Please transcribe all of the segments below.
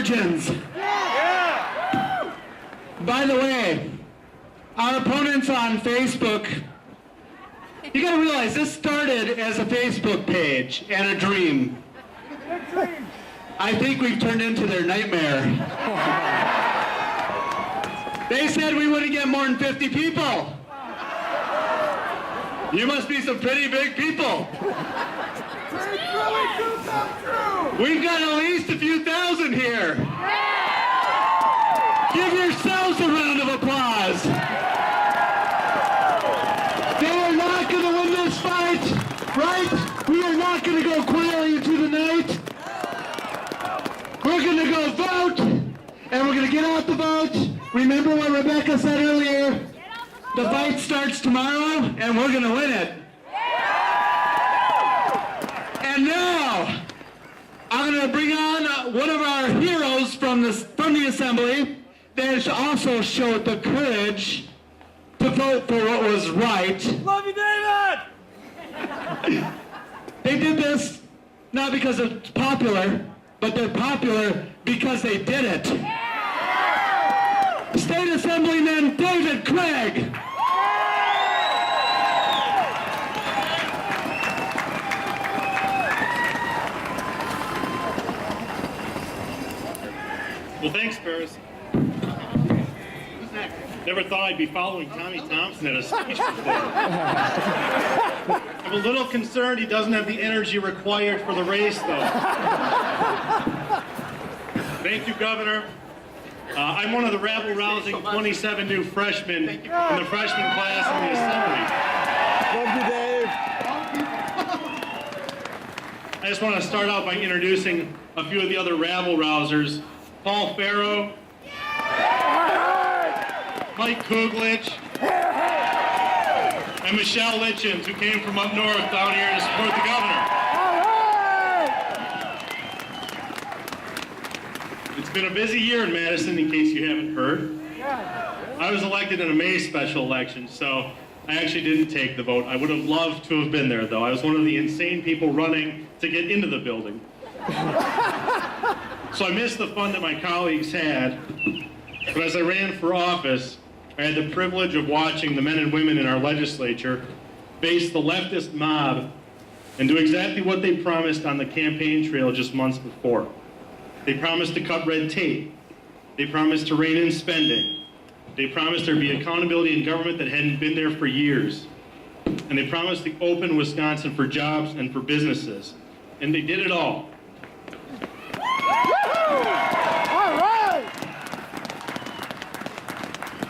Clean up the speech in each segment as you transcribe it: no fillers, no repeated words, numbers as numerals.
virgins. Yeah. By the way, our opponents on Facebook, you gotta realize this started as a Facebook page and a dream. I think we've turned into their nightmare. They said we wouldn't get more than 50 people. You must be some pretty big people. We've got at least a few thousand here. Give yourselves a round of applause. They are not going to win this fight, right? We are not going to go quietly into the night. We're going to go vote, and we're going to get out the vote. Remember what Rebecca said earlier? The fight starts tomorrow, and we're going to win it. And now, I'm going to bring on one of our heroes from the assembly that also showed the courage to vote for what was right. Love you, David! They did this not because it's popular, but they're popular because they did it. State Assemblyman David Craig. Well, thanks, Ferris. Never thought I'd be following Tommy Thompson at a speech before. I'm a little concerned he doesn't have the energy required for the race, though. Thank you, Governor. I'm one of the rabble-rousing 27 new freshmen in the freshman class in the Assembly. Love you, Dave. I just want to start out by introducing a few of the other rabble-rousers. Paul Farrow, Mike Kuglich, and Michelle Litchens, who came from up north down here to support the governor. It's been a busy year in Madison, in case you haven't heard. I was elected in a May special election, so I actually didn't take the vote. I would have loved to have been there, though. I was one of the insane people running to get into the building. So I missed the fun that my colleagues had, but as I ran for office, I had the privilege of watching the men and women in our legislature face the leftist mob and do exactly what they promised on the campaign trail just months before. They promised to cut red tape. They promised to rein in spending. They promised there'd be accountability in government that hadn't been there for years. And they promised to open Wisconsin for jobs and for businesses. And they did it all.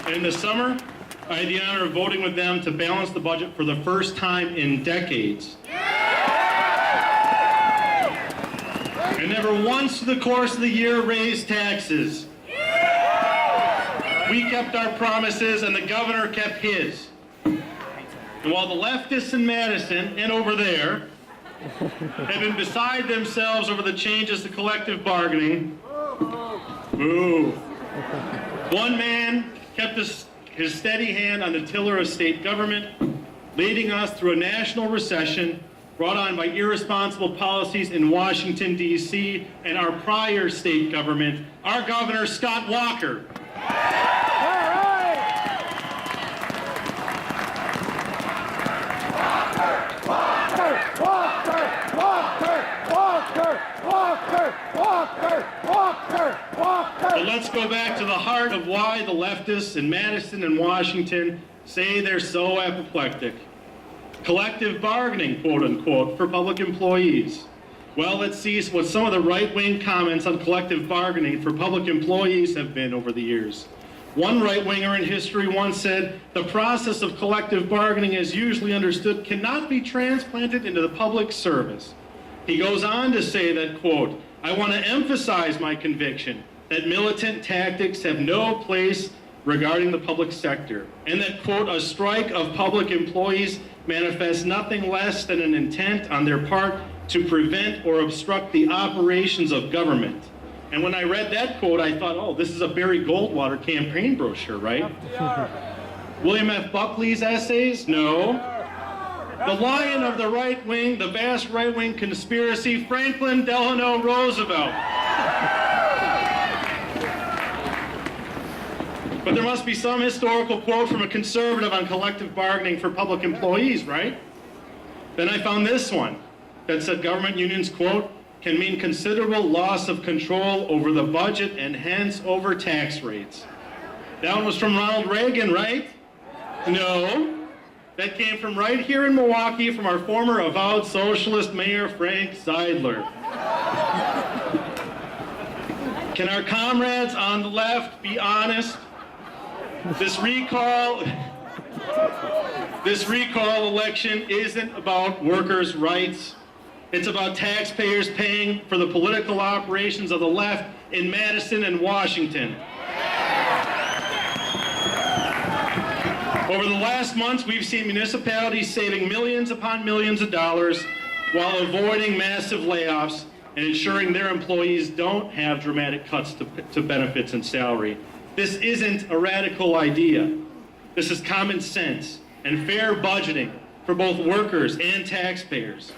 And in the summer, I had the honor of voting with them to balance the budget for the first time in decades. And never once through the course of the year raised taxes. We kept our promises and the governor kept his. And while the leftists in Madison and over there have been beside themselves over the changes to collective bargaining, boo. One man kept his steady hand on the tiller of state government, leading us through a national recession brought on by irresponsible policies in Washington, D.C. and our prior state government, our governor, Scott Walker. But let's go back to the heart of why the leftists in Madison and Washington say they're so apoplectic. Collective bargaining, quote unquote, for public employees. Well, let's see what some of the right-wing comments on collective bargaining for public employees have been over the years. One right-winger in history once said, the process of collective bargaining as usually understood cannot be transplanted into the public service. He goes on to say that, quote, I want to emphasize my conviction that militant tactics have no place regarding the public sector, and that, quote, a strike of public employees manifests nothing less than an intent on their part to prevent or obstruct the operations of government. And when I read that quote, I thought, oh, this is a Barry Goldwater campaign brochure, right? William F. Buckley's essays? No. The lion of the right wing, the vast right wing conspiracy, Franklin Delano Roosevelt. But there must be some historical quote from a conservative on collective bargaining for public employees, right? Then I found this one that said government unions, quote, can mean considerable loss of control over the budget and hence over tax rates. That one was from Ronald Reagan, right? No. That came from right here in Milwaukee from our former avowed socialist mayor, Frank Seidler. Can our comrades on the left be honest? This recall election isn't about workers' rights. It's about taxpayers paying for the political operations of the left in Madison and Washington. Over the last months, we've seen municipalities saving millions upon millions of dollars while avoiding massive layoffs and ensuring their employees don't have dramatic cuts to benefits and salary. This isn't a radical idea. This is common sense and fair budgeting for both workers and taxpayers.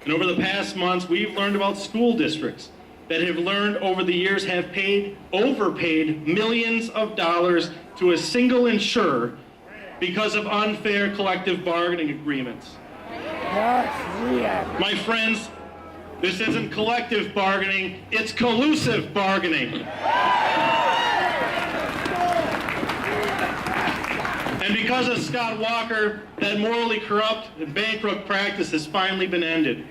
And over the past months, we've learned about school districts that have learned over the years have overpaid millions of dollars to a single insurer because of unfair collective bargaining agreements. My friends, this isn't collective bargaining, it's collusive bargaining. And because of Scott Walker, that morally corrupt and bankrupt practice has finally been ended.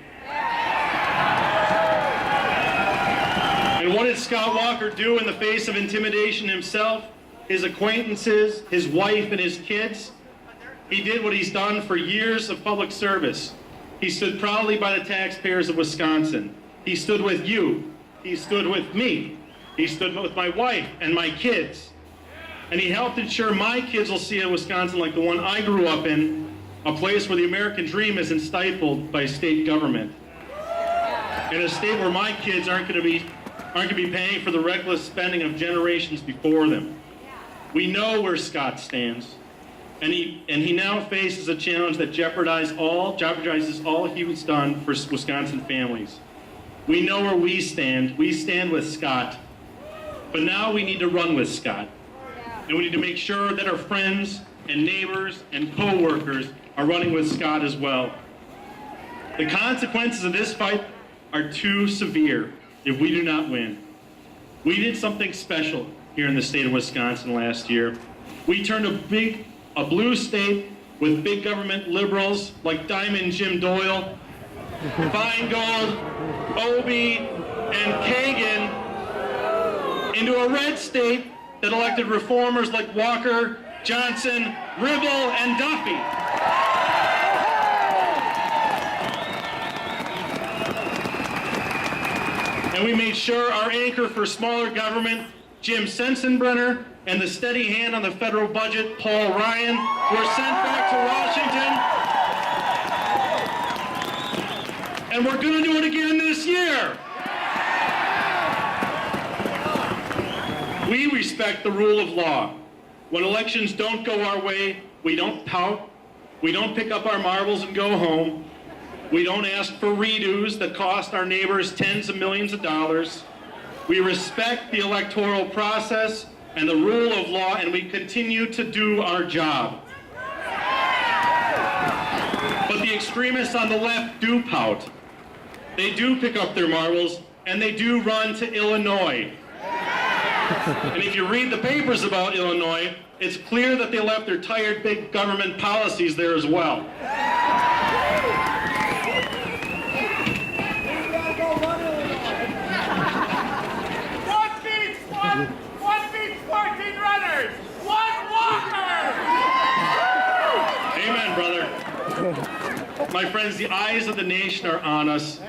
And what did Scott Walker do in the face of intimidation himself, his acquaintances, his wife, and his kids? He did what he's done for years of public service. He stood proudly by the taxpayers of Wisconsin. He stood with you. He stood with me. He stood with my wife and my kids. And he helped ensure my kids will see a Wisconsin like the one I grew up in, a place where the American dream isn't stifled by state government. In a state where my kids aren't going to be paying for the reckless spending of generations before them. We know where Scott stands, and he now faces a challenge that jeopardizes all he's done for Wisconsin families. We know where we stand. We stand with Scott, but now we need to run with Scott, and we need to make sure that our friends and neighbors and co-workers are running with Scott as well. The consequences of this fight are too severe if we do not win. We did something special here in the state of Wisconsin last year. We turned a blue state with big government liberals like Diamond Jim Doyle, Feingold, Obie, and Kagan into a red state that elected reformers like Walker, Johnson, Ribble, and Duffy. And we made sure our anchor for smaller government, Jim Sensenbrenner, and the steady hand on the federal budget, Paul Ryan, were sent back to Washington. And we're going to do it again this year. We respect the rule of law. When elections don't go our way, we don't pout. We don't pick up our marbles and go home. We don't ask for redos that cost our neighbors tens of millions of dollars. We respect the electoral process and the rule of law, and we continue to do our job. But the extremists on the left do pout. They do pick up their marbles, and they do run to Illinois. And if you read the papers about Illinois, it's clear that they left their tired big government policies there as well. One beats 14 runners! One walker! Amen, brother. My friends, the eyes of the nation are on us.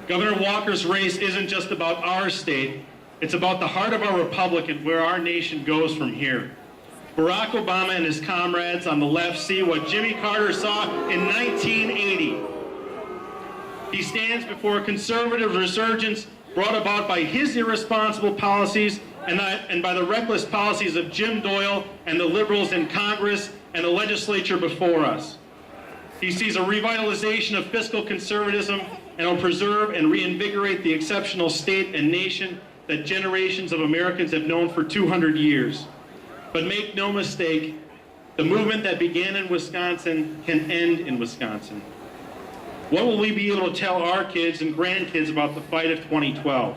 Governor Walker's race isn't just about our state. It's about the heart of our republic and where our nation goes from here. Barack Obama and his comrades on the left see what Jimmy Carter saw in 1980. He stands before a conservative resurgence brought about by his irresponsible policies and by the reckless policies of Jim Doyle and the liberals in Congress and the legislature before us. He sees a revitalization of fiscal conservatism and will preserve and reinvigorate the exceptional state and nation that generations of Americans have known for 200 years. But make no mistake, the movement that began in Wisconsin can end in Wisconsin. What will we be able to tell our kids and grandkids about the fight of 2012?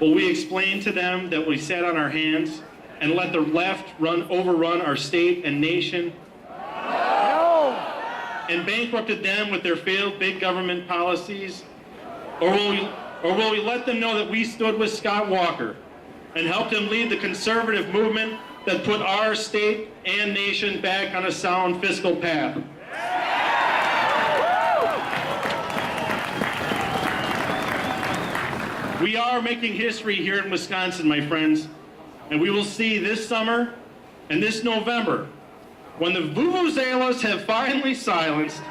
Will we explain to them that we sat on our hands and let the left overrun our state and nation? No! And bankrupted them with their failed big government policies? Or will we let them know that we stood with Scott Walker and helped him lead the conservative movement that put our state and nation back on a sound fiscal path? We are making history here in Wisconsin, my friends, and we will see this summer and this November, when the vuvuzelas have finally silenced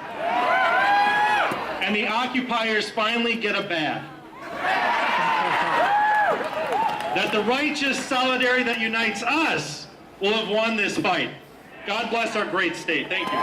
and the occupiers finally get a bath, that the righteous solidarity that unites us will have won this fight. God bless our great state. Thank you.